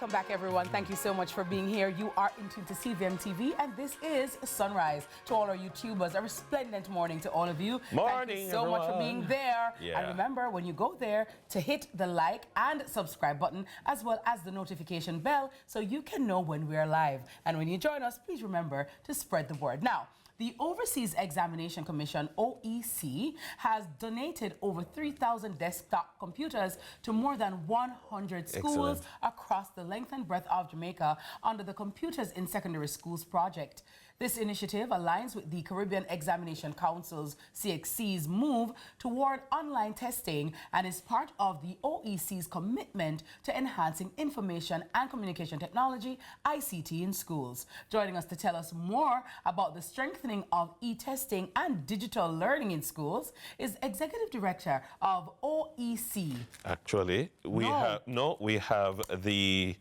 Welcome back, everyone. Thank you so much for being here. You are in tune to CVMTV, and this is Sunrise. To all our YouTubers, a resplendent morning to all of you. Morning, Thank you so much for being there. Yeah. And remember, when you go there, to hit the like and subscribe button, as well as the notification bell, so you can know when we're live. And when you join us, please remember to spread the word. Now, the Overseas Examination Commission, OEC, has donated over 3,000 desktop computers to more than 100 schools across the length and breadth of Jamaica under the Computers in Secondary Schools project. This initiative aligns with the Caribbean Examination Council's, CXC's, move toward online testing and is part of the OEC's commitment to enhancing information and communication technology, ICT, in schools. Joining us to tell us more about the strengthening of e-testing and digital learning in schools is Executive Director of OEC. Actually, we have the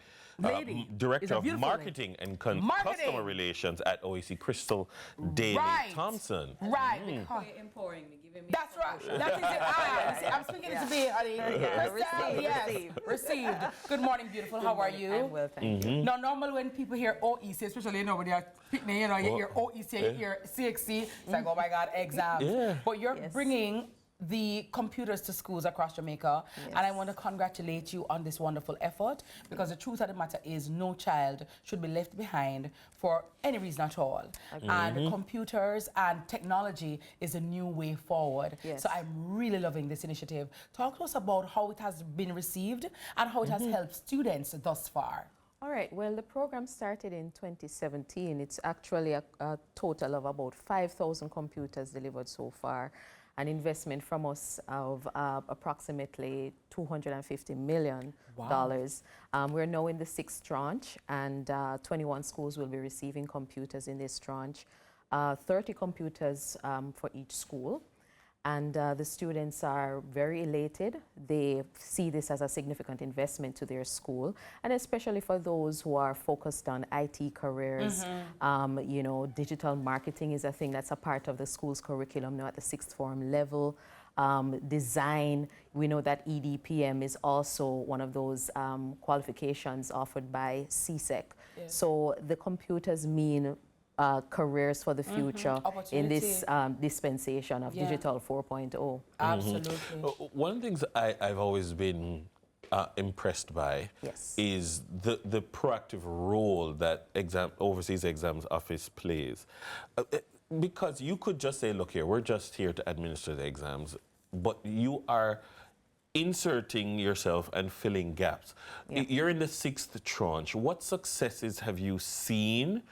Director of Marketing and Customer Relations at OEC, Crystal Daly Thompson. Right. Empowering me, giving me. That's right. That is it. I'm speaking to be, honey. Received. Good morning, beautiful. How are you? I'm well, thank you. Now, normally when people hear OEC, especially when they are picnic, you hear OEC, you hear CXC, it's like, oh my God, exams. Yeah. But you're bringing the computers to schools across Jamaica, and I want to congratulate you on this wonderful effort, because the truth of the matter is no child should be left behind for any reason at all. And computers and technology is a new way forward. So I'm really loving this initiative. Talk to us about how it has been received and how it has helped students thus far. All right, well, the program started in 2017. It's actually a total of about 5,000 computers delivered so far. An investment from us of approximately $250 million. We're now in the 6th tranche, and 21 schools will be receiving computers in this tranche, 30 computers for each school. And the students are very elated. They see this as a significant investment to their school, and especially for those who are focused on IT careers. You know, digital marketing is a thing that's a part of the school's curriculum now at the 6th form level. Design, we know that EDPM is also one of those qualifications offered by CSEC. So the computers mean careers for the future in this dispensation of Digital 4.0. Absolutely. One of the things I've always been impressed by is the proactive role that Overseas Exams Office plays. Because you could just say, look here, we're just here to administer the exams, but you are inserting yourself and filling gaps. You're in the 6th tranche. What successes have you seen,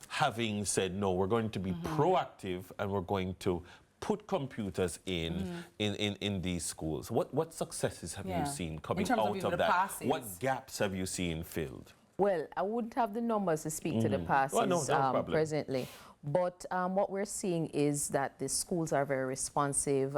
having said, no, we're going to be proactive and we're going to put computers in these schools? What successes have you seen coming out of that? Passes. What gaps have you seen filled? Well, I wouldn't have the numbers to speak to the passes presently. But what we're seeing is that the schools are very responsive,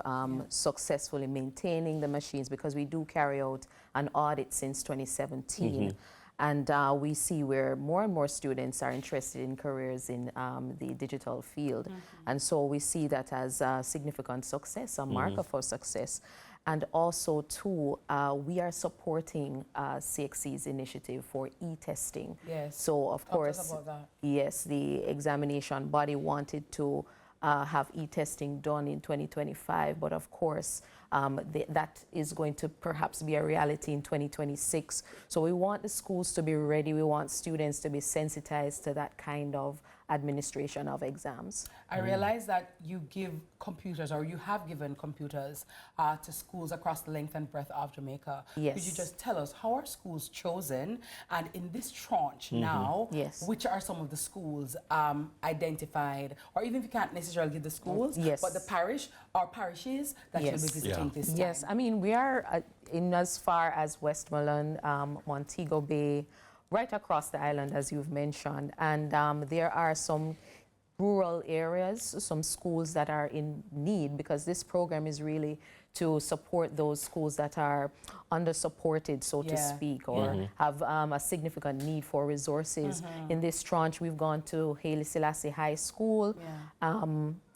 successfully maintaining the machines, because we do carry out an audit since 2017. And we see where more and more students are interested in careers in the digital field. And so we see that as a significant success, a marker for success. And also, too, we are supporting CXC's initiative for e-testing. So, of course, the examination body wanted to have e-testing done in 2025, but of course, that is going to perhaps be a reality in 2026. So we want the schools to be ready. We want students to be sensitized to that kind of administration of exams. I realize that you give computers, or you have given computers to schools across the length and breadth of Jamaica. Could you just tell us, how are schools chosen? And in this tranche now, which are some of the schools identified, or even if you can't necessarily give the schools, but the parish or parishes that you'll be visiting this time? I mean, we are in as far as Westmoreland, Montego Bay, right across the island, as you've mentioned. And there are some rural areas, some schools that are in need, because this program is really to support those schools that are under-supported, so to speak, or have a significant need for resources. In this tranche, we've gone to Haile Selassie High School.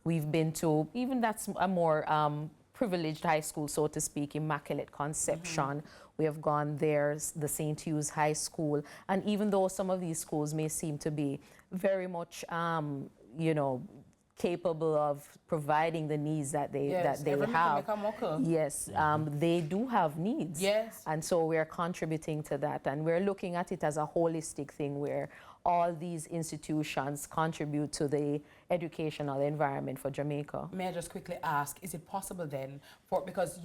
We've been to, even that's a more privileged high school, so to speak, Immaculate Conception. We have gone there, the St. Hugh's High School. And even though some of these schools may seem to be very much, you know, capable of providing the needs that they have. Yes, they do have needs. Yes. And so we're contributing to that. And we're looking at it as a holistic thing where all these institutions contribute to the educational environment for Jamaica. May I just quickly ask, is it possible then, because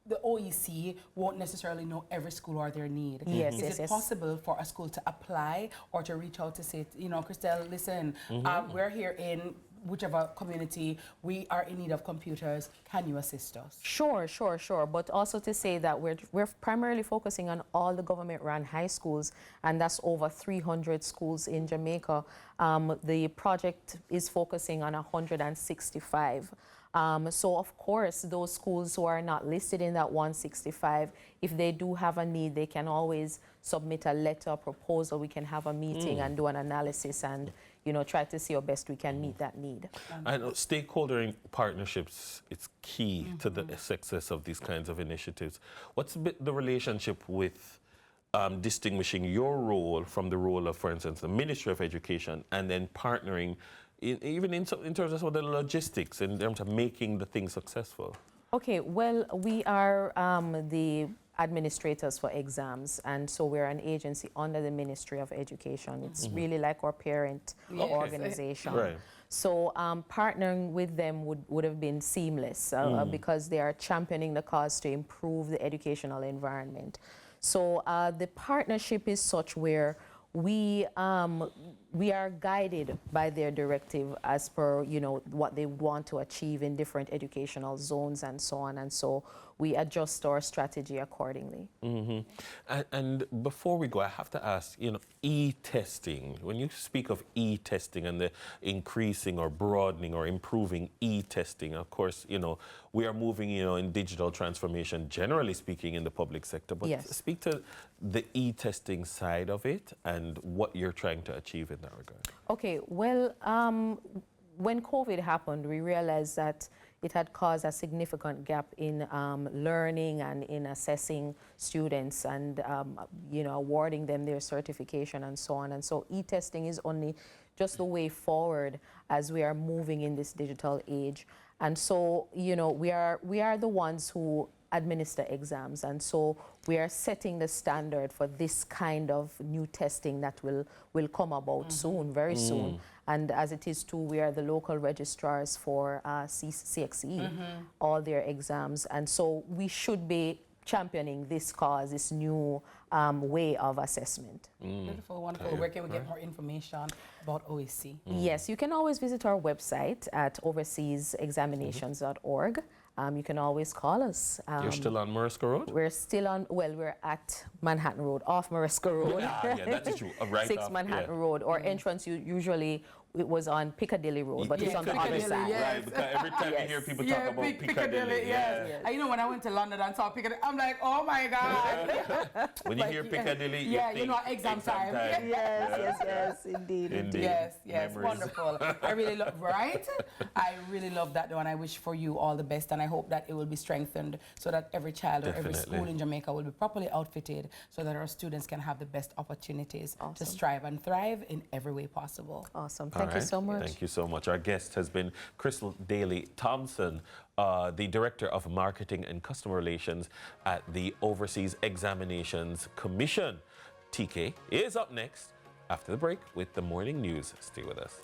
the OEC won't necessarily know every school or their need. Yes, Is it possible for a school to apply or to reach out to say, you know, Christelle, listen, we're here in whichever community, we are in need of computers, can you assist us? Sure. But also to say that we're primarily focusing on all the government-run high schools, and that's over 300 schools in Jamaica. The project is focusing on 165. So of course, those schools who are not listed in that 165, if they do have a need, they can always submit a letter, a proposal. We can have a meeting and do an analysis and, you know, try to see how best we can meet that need. I know stakeholder partnerships, it's key to the success of these kinds of initiatives. What's the relationship with distinguishing your role from the role of, for instance, the Ministry of Education, and then partnering even in terms of the logistics, in terms of making the thing successful? Okay, well, we are the administrators for exams, and so we're an agency under the Ministry of Education. It's really like our parent organization. Right. So partnering with them would have been seamless because they are championing the cause to improve the educational environment. So the partnership is such where we are guided by their directive as per, you know, what they want to achieve in different educational zones and so on, and so we adjust our strategy accordingly. And before we go, I have to ask, you know, e-testing. When you speak of e-testing and the increasing or broadening or improving e-testing, of course, you know, we are moving, you know, in digital transformation, generally speaking, in the public sector. But speak to the e-testing side of it and what you're trying to achieve in that regard. Okay, well, when COVID happened, we realized that it had caused a significant gap in learning and in assessing students and, you know, awarding them their certification and so on. And so e-testing is only just the way forward as we are moving in this digital age. And so, you know, we are the ones who administer exams, and so we are setting the standard for this kind of new testing that will come about soon, very soon. And as it is too, we are the local registrars for CXE, all their exams, and so we should be championing this cause, this new way of assessment. Beautiful, wonderful. Where can we get more information about OEC? Yes, you can always visit our website at overseasexaminations.org. You can always call us. You're still on Mariska Road? We're still on, well, we're at Manhattan Road, off Mariska Road. Yeah, that's true. Right 6 Manhattan Road. Our entrance usually it was on Piccadilly Road, but it's on the other side. Right, because every time you hear people talk about Piccadilly. And you know, when I went to London and saw Piccadilly, I'm like, oh my God. When you hear Piccadilly, you think you know, exam time. Yes, indeed. Yes, Memories. wonderful. I really love, right? I really love that though, and I wish for you all the best, and I hope that it will be strengthened so that every child or every school in Jamaica will be properly outfitted so that our students can have the best opportunities to strive and thrive in every way possible. Awesome. Thank you so much. Thank you so much. Our guest has been Crystal Daly Thompson, the Director of Marketing and Customer Relations at the Overseas Examinations Commission. TK is up next after the break with the morning news. Stay with us.